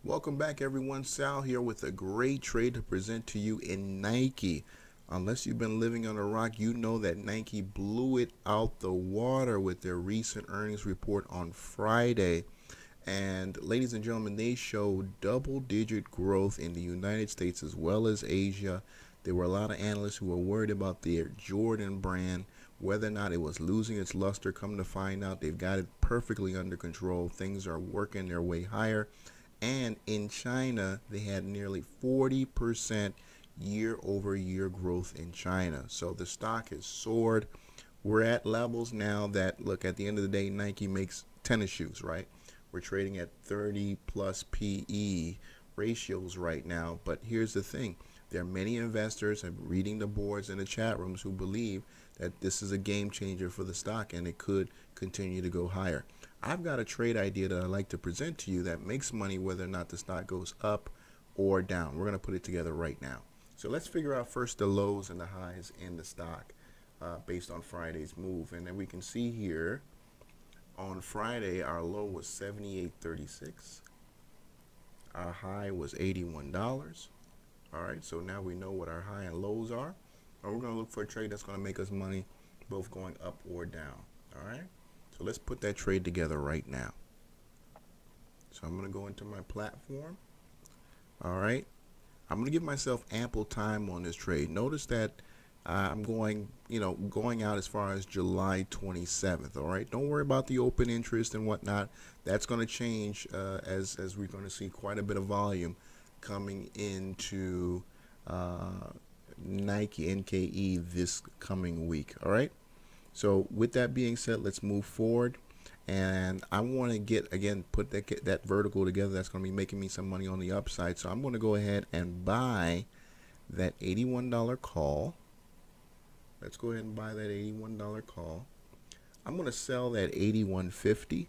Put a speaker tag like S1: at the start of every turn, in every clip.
S1: Welcome back, everyone. Sal here with a great trade to present to you in Nike. Unless you've been living on a rock, you know that Nike blew it out the water with their recent earnings report on Friday. And ladies and gentlemen, they showed double-digit growth in the United States as well as Asia. There were a lot of analysts who were worried about their Jordan brand, whether or not it was losing its luster. Come to find out, they've got it perfectly under control. Things are working their way higher. And in China, they had nearly 40% year over year growth in China. So the stock has soared. We're at levels now that, look, at the end of the day, Nike makes tennis shoes, right? We're trading at 30 plus PE ratios right now. But here's the thing, there are many investors and reading the boards in the chat rooms who believe that this is a game changer for the stock and it could continue to go higher. I've got a trade idea that I'd like to present to you that makes money whether or not the stock goes up or down. We're going to put it together right now. So let's figure out first the lows and the highs in the stock based on Friday's move. And then we can see here on Friday, our low was $78.36. Our high was $81. All right, so now we know what our high and lows are. And we're going to look for a trade that's going to make us money both going up or down. All right, so let's put that trade together right now. So I'm going to go into my platform. All right, I'm going to give myself ample time on this trade. Notice that I'm going out as far as July 27th. All right, don't worry about the open interest and whatnot. That's going to change as we're going to see quite a bit of volume coming into Nike NKE this coming week. All right, so with that being said, let's move forward. And I want to put that vertical together. That's going to be making me some money on the upside. So I'm going to go ahead and buy that $81 call. Let's go ahead and buy that $81 call. I'm going to sell that $81.50.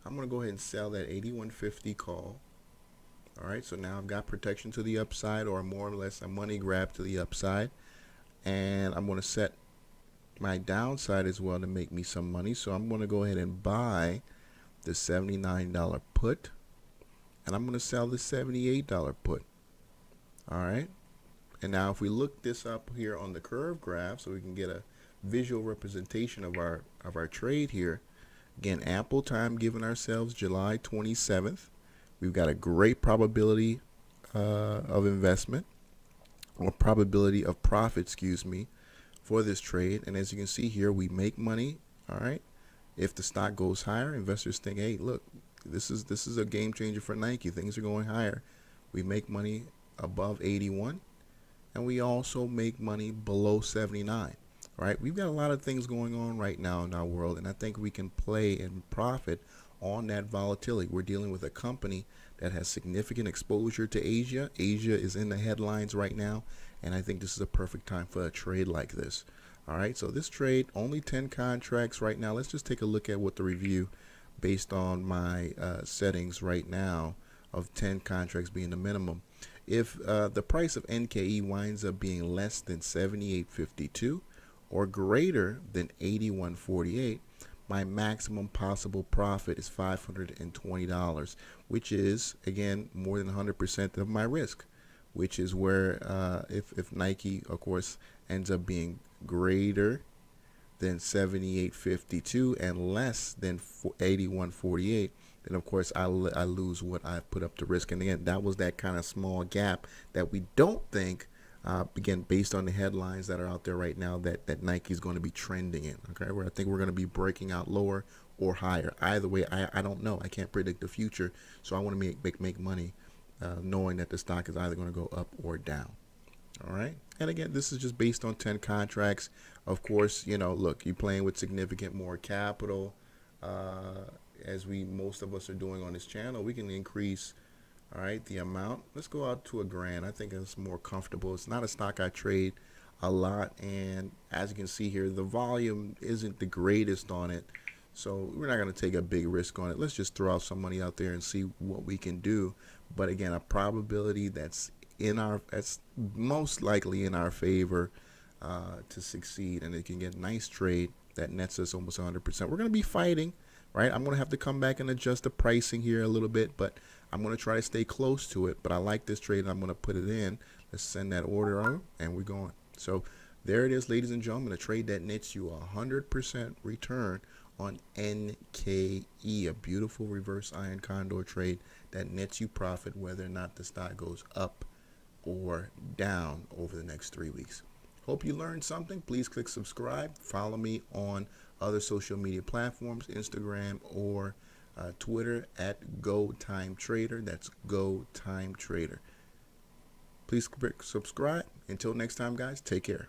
S1: I'm going to go ahead and sell that $81.50 call. All right, so now I've got protection to the upside, or more or less a money grab to the upside. And I'm going to set my downside as well to make me some money. So I'm going to go ahead and buy the $79 put, and I'm going to sell the $78 put. All right, and now if we look this up here on the curve graph so we can get a visual representation of our trade here, again, ample time given ourselves, July 27th. We've got a great probability of investment, or probability of profit, excuse me, for this trade. And as you can see here, we make money. All right, if the stock goes higher, investors think, hey, look, this is a game changer for Nike. Things are going higher. We make money above 81, and we also make money below 79. All right, we've got a lot of things going on right now in our world, and I think we can play and profit on that volatility. We're dealing with a company that has significant exposure to Asia. Asia is in the headlines right now, and I think this is a perfect time for a trade like this. All right, so this trade, only 10 contracts right now. Let's just take a look at what the review based on my settings right now of 10 contracts being the minimum. If the price of NKE winds up being less than 78.52 or greater than 81.48, my maximum possible profit is $520, which is, again, more than 100% of my risk, which is where if Nike, of course, ends up being greater than 78.52 and less than 81.48, then of course I lose what I put up to risk. And again, that was that kind of small gap that we don't think, again, based on the headlines that are out there right now, that Nike is going to be trending in. Okay, where I think we're going to be breaking out lower or higher. Either way, I don't know. I can't predict the future, so I want to make money, knowing that the stock is either going to go up or down. All right, and again, this is just based on 10 contracts. Of course, look, you're playing with significant more capital, as most of us are doing on this channel. We can increase, all right, the amount. Let's go out to $1,000. I think it's more comfortable. It's not a stock I trade a lot, and as you can see here, the volume isn't the greatest on it, so we're not going to take a big risk on it. Let's just throw out some money out there and see what we can do. But again, a probability that's most likely in our favor to succeed, and it can get a nice trade that nets us almost 100%. We're going to be fighting, right? I'm going to have to come back and adjust the pricing here a little bit, but I'm going to try to stay close to it, but I like this trade. I'm going to put it in. Let's send that order on, and we're going. So there it is, ladies and gentlemen, a trade that nets you 100% return on NKE, a beautiful reverse iron condor trade that nets you profit whether or not the stock goes up or down over the next 3 weeks. Hope you learned something. Please click subscribe. Follow me on other social media platforms, Instagram or Twitter at GoTimeTrader. That's GoTimeTrader. Please click subscribe. Until next time, guys, take care.